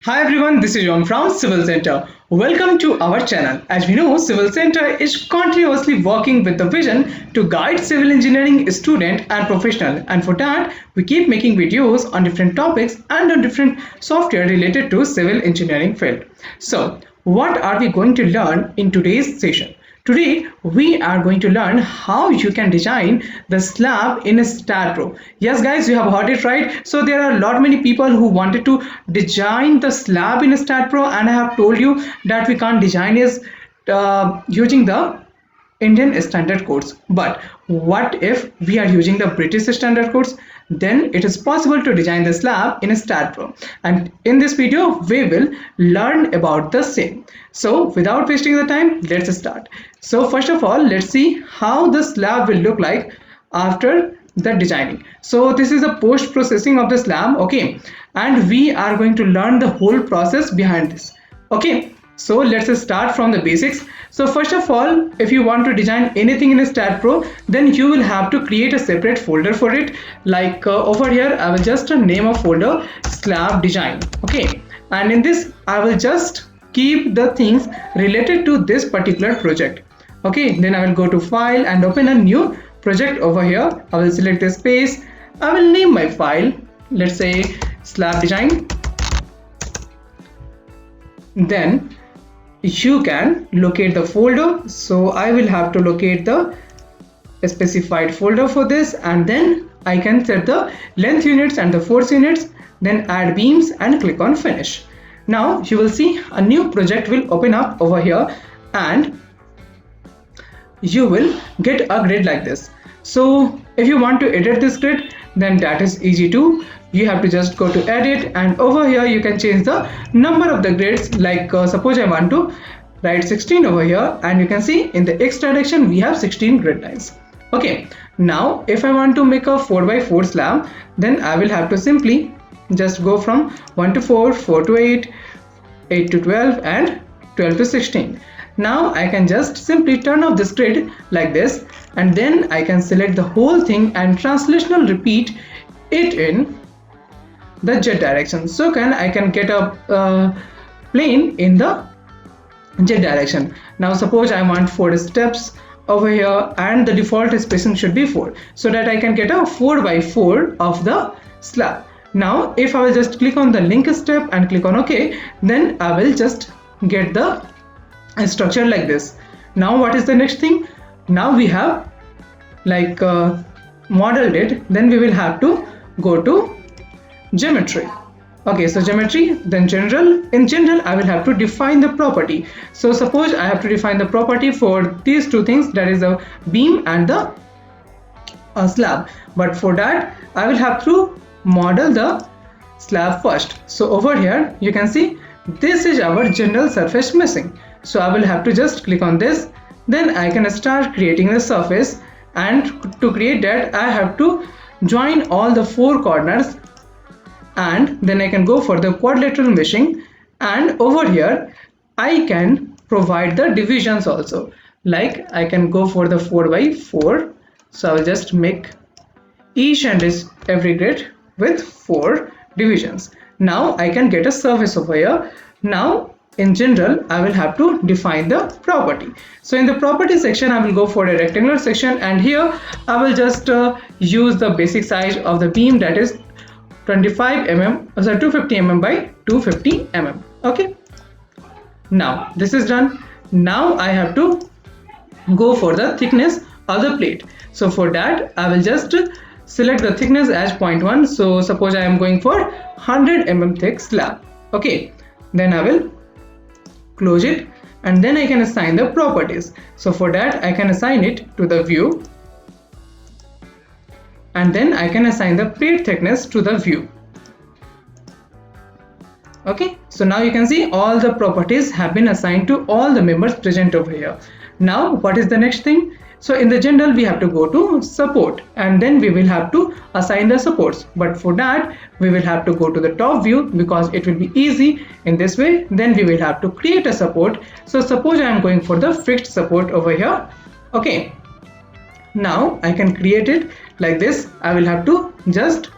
Hi everyone, this is John from Civil Center. Welcome to our channel. As we know, Civil Center is continuously working with the vision to guide civil engineering student and professional. And for that, we keep making videos on different topics and on different software related to civil engineering field. So, what are we going to learn in today's session? Today we are going to learn how you can design the slab in StatPro. Yes guys, you have heard it right. So there are a lot many people who wanted to design the slab in StatPro, and I have told you that we can't design is using the Indian standard codes. But what if we are using the British standard codes? Then it is possible to design the slab in StatPro. And in this video, we will learn about the same. So without wasting the time, let's start. So first of all, let's see how the slab will look like after the designing. So this is the post processing of the slab, okay? And we are going to learn the whole process behind this, okay? So let's start from the basics. So first of all, if you want to design anything in StatPro, then you will have to create a separate folder for it. Like over here, I will just name a folder slab design. Okay, and in this, I will just keep the things related to this particular project. Okay, then I will go to file and open a new project over here. I will select the space. I will name my file. Let's say slab design. Then you can locate the folder. So I will have to locate the specified folder for this, and then I can set the length units and the force units, then add beams and click on finish. Now you will see a new project will open up over here, and you will get a grid like this. So if you want to edit this grid, then that is easy too. You have to just go to edit, and over here you can change the number of the grids. Like suppose I want to write 16 over here, and you can see in the x direction we have 16 grid lines. Okay, now if I want to make a 4x4 slab, then I will have to simply just go from 1 to 4, 4 to 8, 8 to 12 and 12 to 16. Now I can just simply turn off this grid like this, and then I can select the whole thing and translational repeat it in the z direction. So I can get a plane in the z direction. Now suppose I want 4 steps over here, and the default spacing should be 4, so that I can get a 4 by 4 of the slab. Now if I will just click on the link step and click on OK, then I will just get the structure like this. Now what is the next thing? Now we have like modeled it, then we will have to go to geometry. Okay, so geometry, then general. In general, I will have to define the property. So suppose I have to define the property for these two things, that is the beam and the slab. But for that, I will have to model the slab first. So over here, you can see this is our general surface missing. So I will have to just click on this. Then I can start creating the surface. And to create that, I have to join all the 4 corners, and then I can go for the quadrilateral meshing, and over here I can provide the divisions also. Like I can go for the 4 by 4. So I will just make each and every grid with 4 divisions. Now I can get a surface over here. Now in general, I will have to define the property. So in the property section, I will go for a rectangular section, and here I will just use the basic size of the beam, that is 25 mm, so 250 mm by 250 mm. Okay, now this is done. Now I have to go for the thickness of the plate. So for that, I will just select the thickness as 0.1. So suppose I am going for 100 mm thick slab. Okay, then I will close it, and then I can assign the properties. So for that, I can assign it to the view, and then I can assign the plate thickness to the view. Okay, so now you can see all the properties have been assigned to all the members present over here. Now what is the next thing? So in the general, we have to go to support, and then we will have to assign the supports. But for that, we will have to go to the top view, because it will be easy in this way. Then we will have to create a support. So suppose I am going for the fixed support over here. Okay, now I can create it like this. I will have to just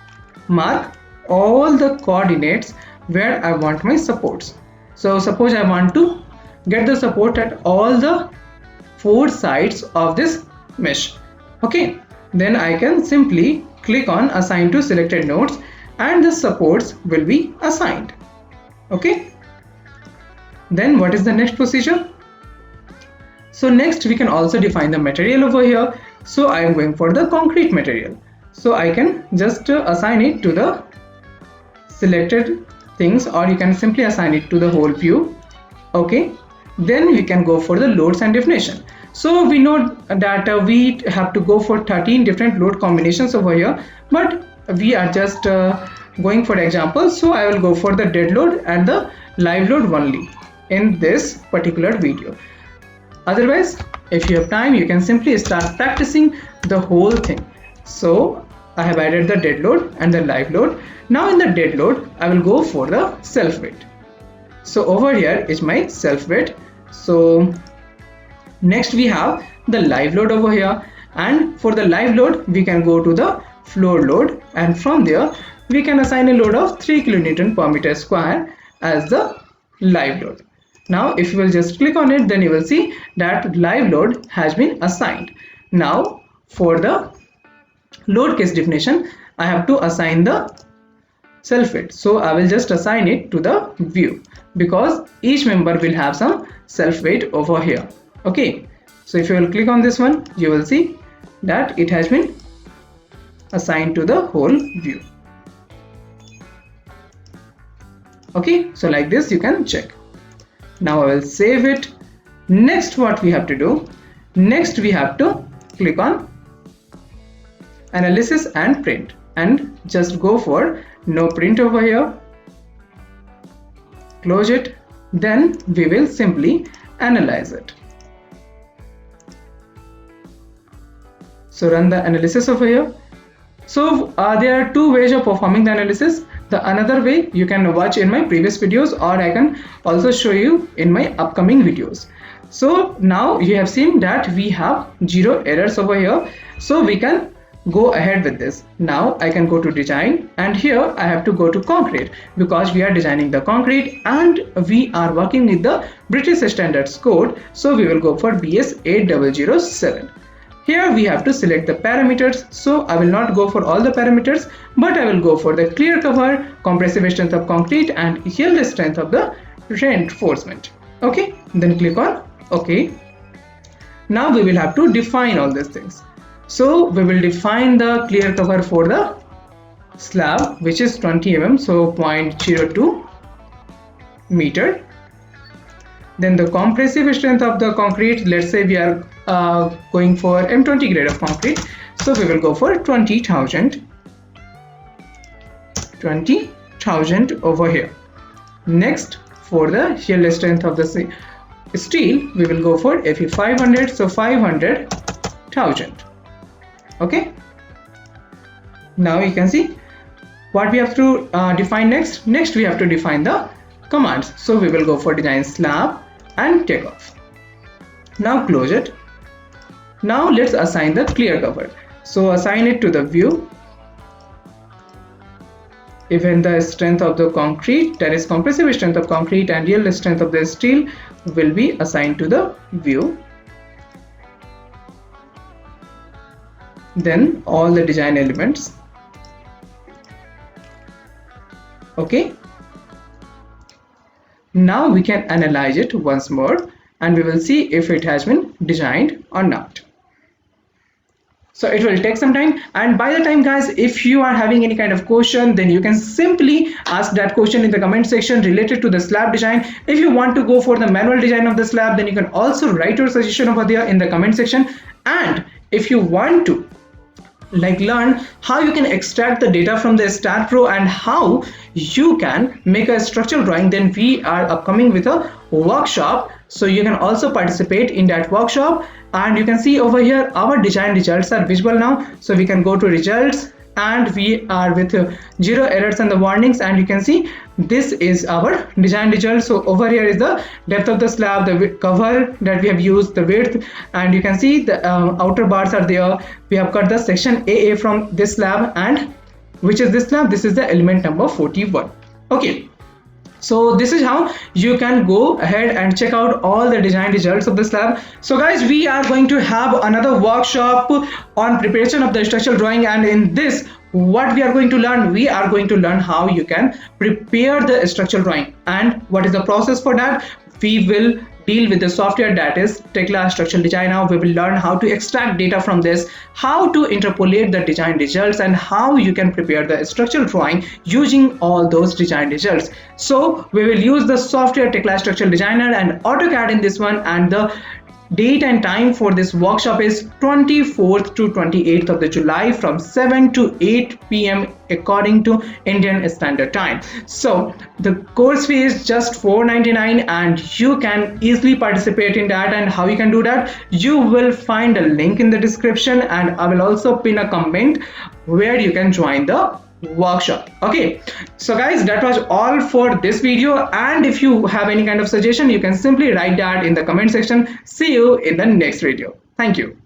mark all the coordinates where I want my supports. So suppose I want to get the support at all the 4 sides of this mesh. Okay, then I can simply click on assign to selected nodes and the supports will be assigned. Okay, then what is the next procedure? So next we can also define the material over here. So I am going for the concrete material. So I can just assign it to the selected things, or you can simply assign it to the whole view. Okay, then we can go for the loads and definition. So we know that we have to go for 13 different load combinations over here, but we are just going for example. So I will go for the dead load and the live load only in this particular video. Otherwise, if you have time, you can simply start practicing the whole thing. So I have added the dead load and the live load. Now in the dead load, I will go for the self weight. So over here is my self weight. So next we have the live load over here, and for the live load we can go to the floor load, and from there we can assign a load of 3 kN per meter square as the live load. Now if you will just click on it, then you will see that live load has been assigned. Now for the load case definition, I have to assign the self weight. So I will just assign it to the view because each member will have some self weight over here. Okay, so if you will click on this one, you will see that it has been assigned to the whole view. Okay, so like this you can check. Now I will save it. Next what we have to do, next we have to click on analysis and print, and just go for no print over here, close it, then we will simply analyze it. So run the analysis over here. So there are 2 ways of performing the analysis. The another way you can watch in my previous videos, or I can also show you in my upcoming videos. So now you have seen that we have 0 errors over here, so we can go ahead with this. Now I can go to design, and here I have to go to concrete because we are designing the concrete and we are working with the British Standards Code. So we will go for BS 8007. Here we have to select the parameters. So I will not go for all the parameters, but I will go for the clear cover, compressive strength of concrete, and yield strength of the reinforcement. Okay, then click on OK. Now we will have to define all these things. So we will define the clear cover for the slab, which is 20 mm, so 0.02 meter. Then the compressive strength of the concrete, let's say we are going for M20 grade of concrete, so we will go for 20,000 over here. Next, for the yield strength of the steel, we will go for Fe 500, so 500,000. Okay, now you can see what we have to define next. Next we have to define the commands. So we will go for design slab and take off. Now close it. Now let's assign the clear cover. So assign it to the view. Even the strength of the concrete, that is compressive strength of concrete, and yield strength of the steel will be assigned to the view. Then all the design elements. Okay, now we can analyze it once more and we will see if it has been designed or not. So it will take some time, and by the time guys, if you are having any kind of question, then you can simply ask that question in the comment section related to the slab design. If you want to go for the manual design of the slab, then you can also write your suggestion over there in the comment section. And if you want to learn how you can extract the data from the StatPro and how you can make a structural drawing, then we are upcoming with a workshop, so you can also participate in that workshop. And you can see over here our design results are visible now, so we can go to results and we are with 0 errors and the warnings, and you can see this is our design result. So over here is the depth of the slab, the cover that we have used, the width, and you can see the outer bars are there. We have cut the section AA from this slab, and which is this slab, this is the element number 41. Okay, So this is how you can go ahead and check out all the design results of this lab. So guys, we are going to have another workshop on preparation of the structural drawing, and in this what we are going to learn, we are going to learn how you can prepare the structural drawing. And what is the process for that? We will deal with the software that is Tekla Structural Designer. We will learn how to extract data from this, how to interpolate the design results, and how you can prepare the structural drawing using all those design results. So we will use the software Tekla Structural Designer and AutoCAD in this one, and the date and time for this workshop is 24th to 28th of the July from 7 to 8 p.m. according to Indian Standard Time. So the course fee is just $4.99 and you can easily participate in that. And how you can do that? You will find a link in the description, and I will also pin a comment where you can join the workshop. Okay, so guys, that was all for this video, and if you have any kind of suggestion, you can simply write that in the comment section. See you in the next video. Thank you.